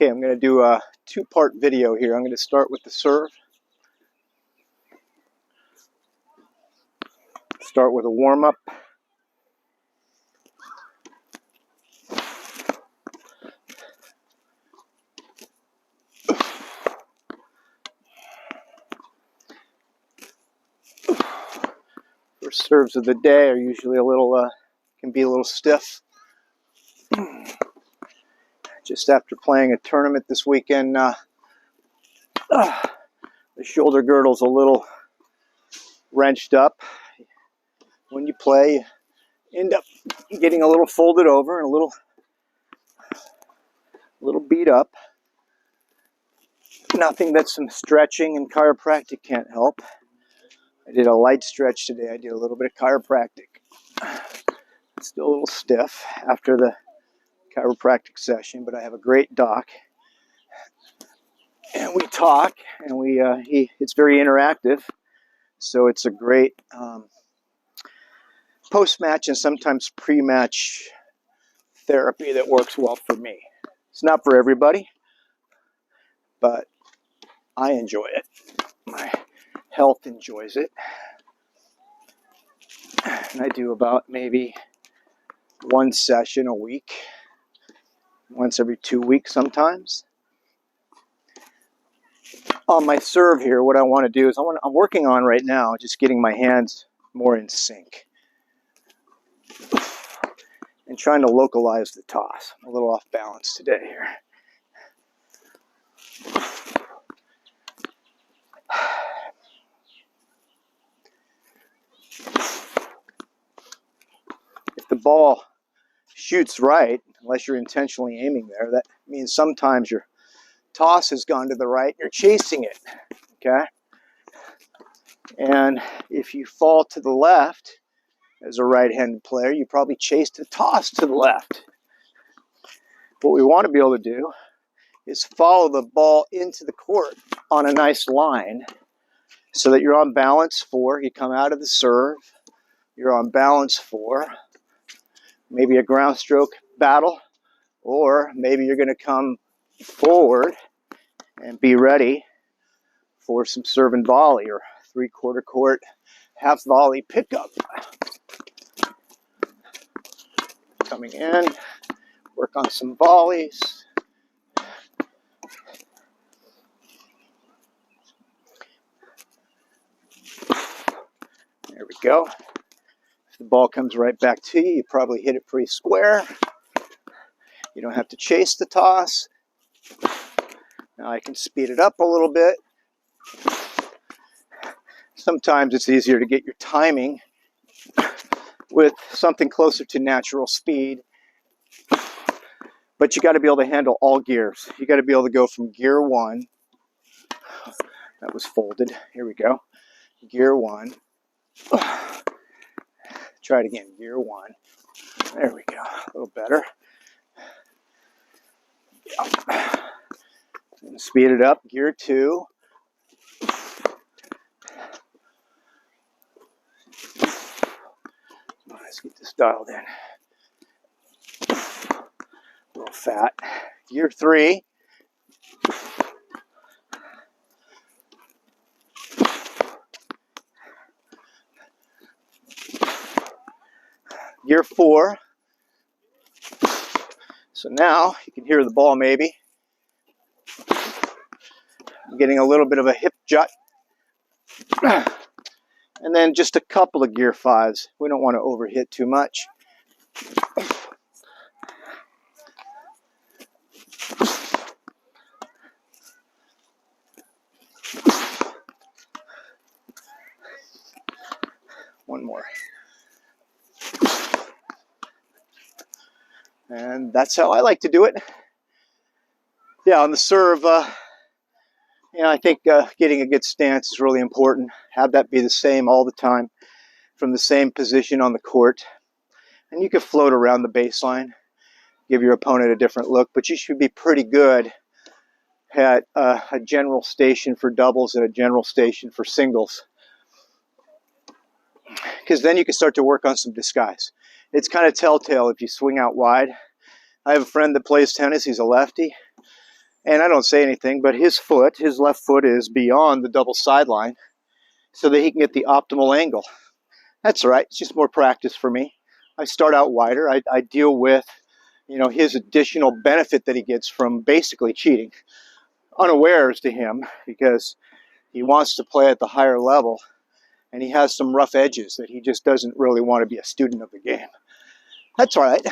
Okay, I'm going to do a two-part video here. I'm going to start with the serve. Start with a warm-up. First serves of the day are usually can be a little stiff. Just after playing a tournament this weekend, the shoulder girdle's a little wrenched up. When you play, you end up getting a little folded over and a little beat up. Nothing that some stretching and chiropractic can't help. I did a light stretch today. I did a little bit of chiropractic. Still a little stiff after the chiropractic session, but I have a great doc. And we talk, and it's very interactive. So it's a great post-match and sometimes pre-match therapy that works well for me. It's not for everybody, but I enjoy it. My health enjoys it. And I do about maybe one session a week, once every 2 weeks sometimes. On my serve here, what I want to do is I'm working on right now just getting my hands more in sync and trying to localize the toss. I'm a little off balance today here. If the ball shoots right, unless you're intentionally aiming there, that means sometimes your toss has gone to the right, you're chasing it, okay? And if you fall to the left as a right-handed player, you probably chased the toss to the left. What we want to be able to do is follow the ball into the court on a nice line so that you're on balance for, you come out of the serve, you're on balance for maybe a ground stroke battle, or maybe you're going to come forward and be ready for some serve and volley or three-quarter court half volley pickup. Coming in, work on some volleys. There we go. If the ball comes right back to you, you probably hit it pretty square. You don't have to chase the toss. Now I can speed it up a little bit. Sometimes it's easier to get your timing with something closer to natural speed. But you got to be able to handle all gears. You got to be able to go from gear 1. That was folded. Here we go. Gear 1. Try it again. Gear 1. There we go. A little better. And speed it up. Gear 2. Let's get this dialed in. A little fat. Gear 3. Gear 4. So now you can hear the ball maybe. I'm getting a little bit of a hip jut. And then just a couple of gear 5s. We don't want to overhit too much. One more. And that's how I like to do it. Yeah, on the serve, I think getting a good stance is really important. Have that be the same all the time, from the same position on the court. And you can float around the baseline, give your opponent a different look, but you should be pretty good at a general station for doubles and a general station for singles. Because then you can start to work on some disguise. It's kind of telltale if you swing out wide. I have a friend that plays tennis. He's a lefty. And I don't say anything, but his left foot is beyond the double sideline so that he can get the optimal angle. That's all right. It's just more practice for me. I start out wider. I deal with, his additional benefit that he gets from basically cheating, unawares to him, because he wants to play at the higher level, and he has some rough edges that he just doesn't really want to be a student of the game. That's all right.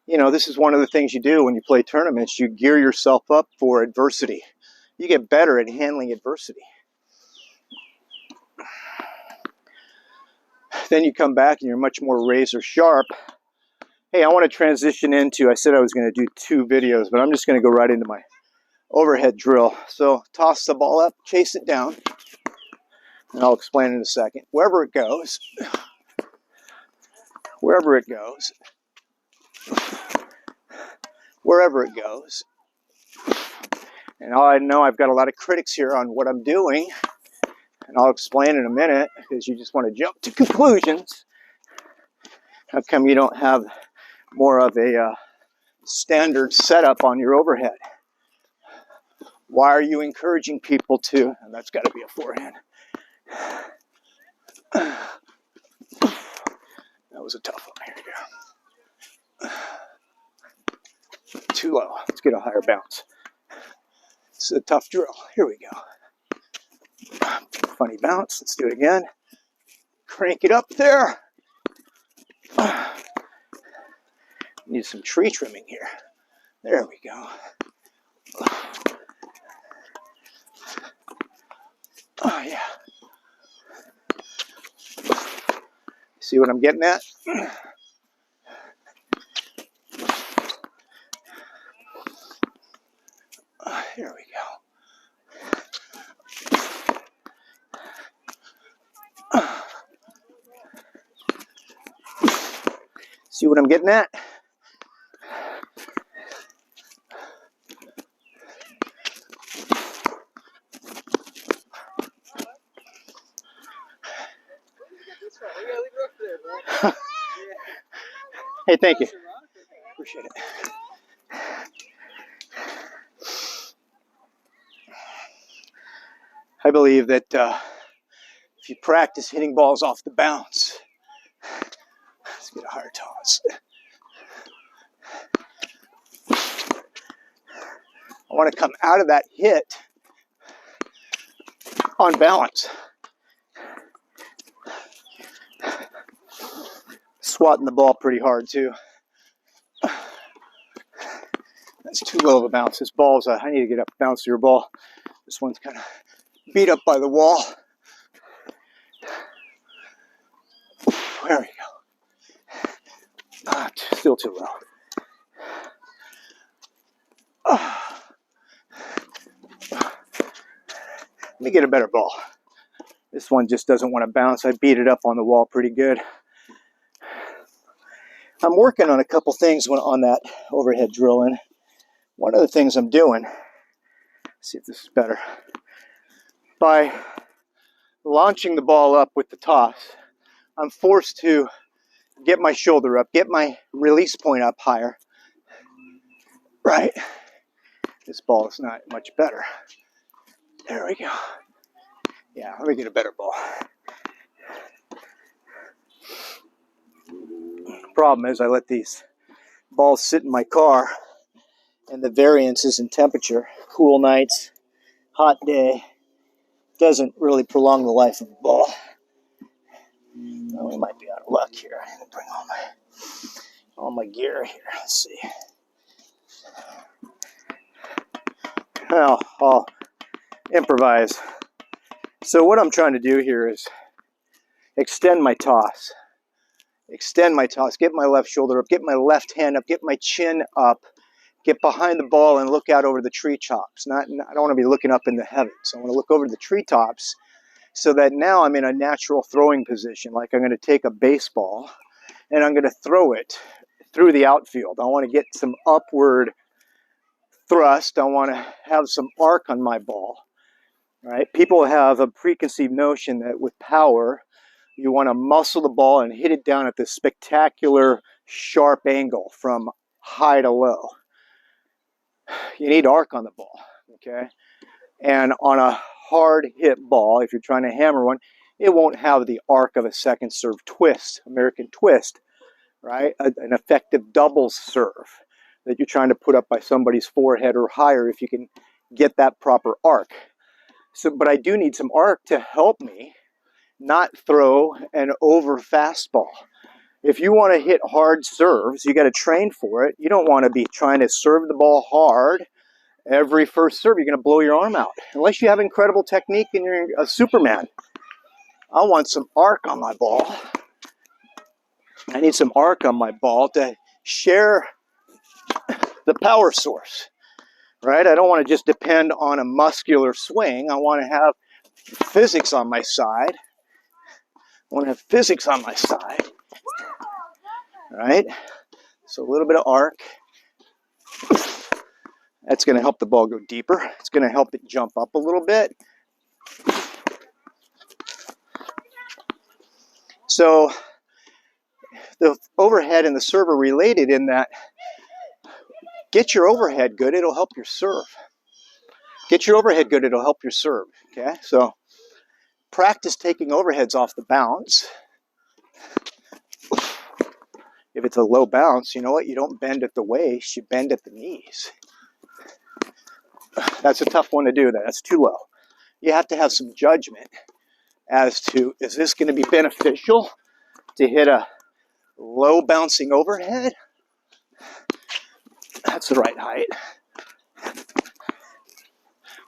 This is one of the things you do when you play tournaments. You gear yourself up for adversity. You get better at handling adversity. Then you come back and you're much more razor sharp. Hey, I want to transition into, I said I was going to do 2 videos, but I'm just going to go right into my overhead drill. So toss the ball up, chase it down, and I'll explain in a second. Wherever it goes, wherever it goes, and I know I've got a lot of critics here on what I'm doing, and I'll explain in a minute, because you just want to jump to conclusions. How come you don't have more of a standard setup on your overhead? Why are you encouraging people to, and that's got to be a forehand. That was a tough one. Here we go. Too low. Let's get a higher bounce. This is a tough drill. Here we go. Funny bounce. Let's do it again. Crank it up there. Need some tree trimming here. There we go. Oh, yeah. See what I'm getting at? Here we go. See what I'm getting at? Hey, thank you. Appreciate it. I believe that if you practice hitting balls off the bounce, let's get a higher toss. I want to come out of that hit on balance. Swatting the ball pretty hard too. That's too low of a bounce. This ball's, I need to get up and bounce your ball. This one's kind of beat up by the wall. There we go. Still too low. Let me get a better ball. This one just doesn't want to bounce. I beat it up on the wall pretty good. I'm working on a couple things on that overhead drilling. One of the things I'm doing, let's see if this is better, by launching the ball up with the toss, I'm forced to get my shoulder up, get my release point up higher. Right? This ball is not much better. There we go. Yeah, let me get a better ball. Problem is I let these balls sit in my car, and the variances in temperature, cool nights, hot day, doesn't really prolong the life of the ball. Well, we might be out of luck here. I didn't bring all my gear here. Let's see. Well, I'll improvise. So what I'm trying to do here is extend my toss. Get my left shoulder up, get my left hand up, get my chin up, get behind the ball and look out over the tree tops. I don't want to be looking up in the heavens. I want to look over the tree tops so that now I'm in a natural throwing position. Like I'm going to take a baseball and I'm going to throw it through the outfield. I want to get some upward thrust. I want to have some arc on my ball. Right? People have a preconceived notion that with power, you want to muscle the ball and hit it down at this spectacular sharp angle from high to low. You need arc on the ball, okay? And on a hard hit ball, if you're trying to hammer one, it won't have the arc of a second serve twist, American twist, right? An effective double serve that you're trying to put up by somebody's forehead or higher if you can get that proper arc. So, but I do need some arc to help me not throw an over fastball. If you want to hit hard serves, you got to train for it. You don't want to be trying to serve the ball hard every first serve. You're going to blow your arm out unless you have incredible technique and you're a Superman. I want some arc on my ball. I need some arc on my ball to share the power source, right? I don't want to just depend on a muscular swing. I want to have physics on my side. I want to have physics on my side, right? So a little bit of arc. That's going to help the ball go deeper. It's going to help it jump up a little bit. So the overhead and the serve are related in that get your overhead good, it'll help your serve. Get your overhead good, it'll help your serve. Okay, so practice taking overheads off the bounce. If it's a low bounce, you know what? You don't bend at the waist, you bend at the knees. That's a tough one to do. That's too low. You have to have some judgment as to, is this going to be beneficial to hit a low bouncing overhead? That's the right height.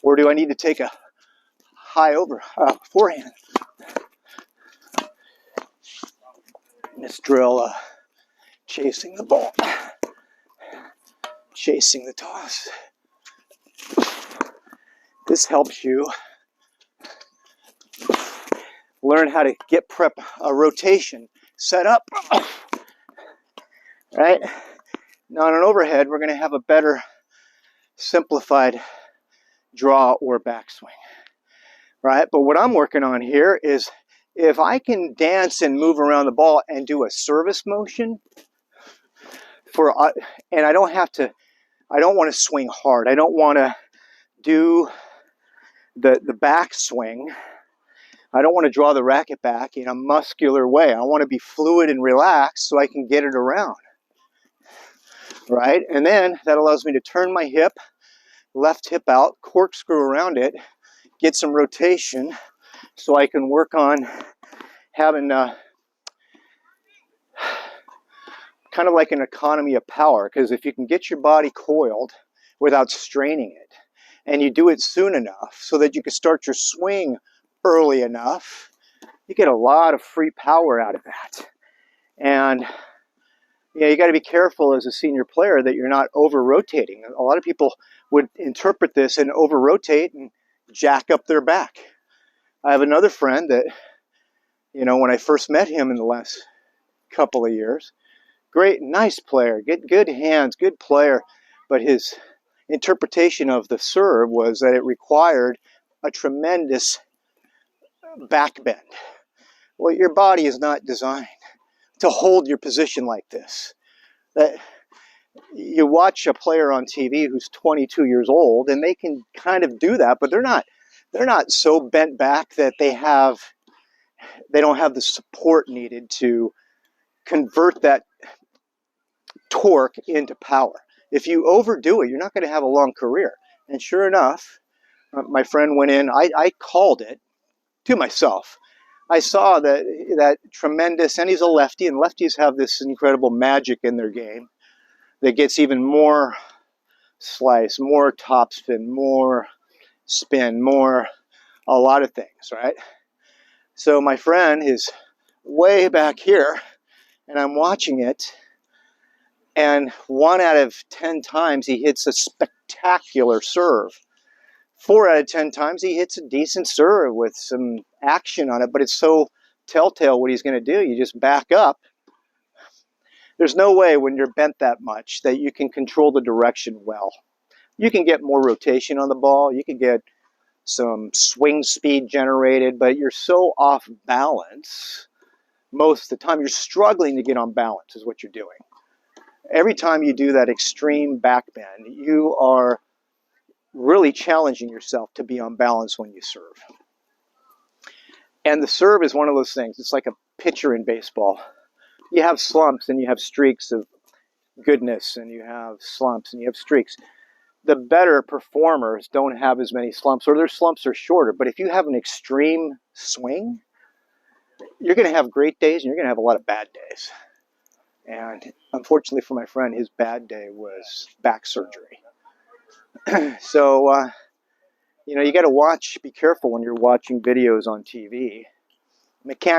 Or do I need to take a high forehand? Let's drill chasing the ball. Chasing the toss. This helps you learn how to get a rotation set up. Right? Now on an overhead, we're going to have a better simplified draw or backswing. Right? But what I'm working on here is if I can dance and move around the ball and do a service motion and I don't want to swing hard. I don't want to do the backswing. I don't want to draw the racket back in a muscular way. I want to be fluid and relaxed so I can get it around. Right? And then that allows me to turn my hip, left hip out, corkscrew around it, get some rotation so I can work on having kind of like an economy of power. Because if you can get your body coiled without straining it, and you do it soon enough so that you can start your swing early enough, you get a lot of free power out of that. And you got to be careful as a senior player that you're not over-rotating. A lot of people would interpret this and over-rotate and jack up their back. I have another friend that, when I first met him in the last couple of years, great, nice player, good hands, good player, but his interpretation of the serve was that it required a tremendous back bend. Well, your body is not designed to hold your position like this. That you watch a player on TV who's 22 years old and they can kind of do that, but they're not so bent back that they don't have the support needed to convert that torque into power. If you overdo it, you're not going to have a long career. And sure enough, my friend went in, I called it to myself. I saw that tremendous, and he's a lefty, and lefties have this incredible magic in their game that gets even more slice, more topspin, more spin, a lot of things, right? So my friend is way back here, and I'm watching it, and 1 out of 10 times he hits a spectacular serve. 4 out of 10 times he hits a decent serve with some action on it, but it's so telltale what he's going to do. You just back up. There's no way when you're bent that much that you can control the direction well. You can get more rotation on the ball. You can get some swing speed generated, but you're so off balance most of the time. You're struggling to get on balance is what you're doing. Every time you do that extreme back bend, you are really challenging yourself to be on balance when you serve. And the serve is one of those things. It's like a pitcher in baseball. You have slumps and you have streaks of goodness, and you have slumps and you have streaks. The better performers don't have as many slumps, or their slumps are shorter. But if you have an extreme swing, you're going to have great days and you're going to have a lot of bad days. And unfortunately for my friend, his bad day was back surgery. So, you got to be careful when you're watching videos on TV. Mechanics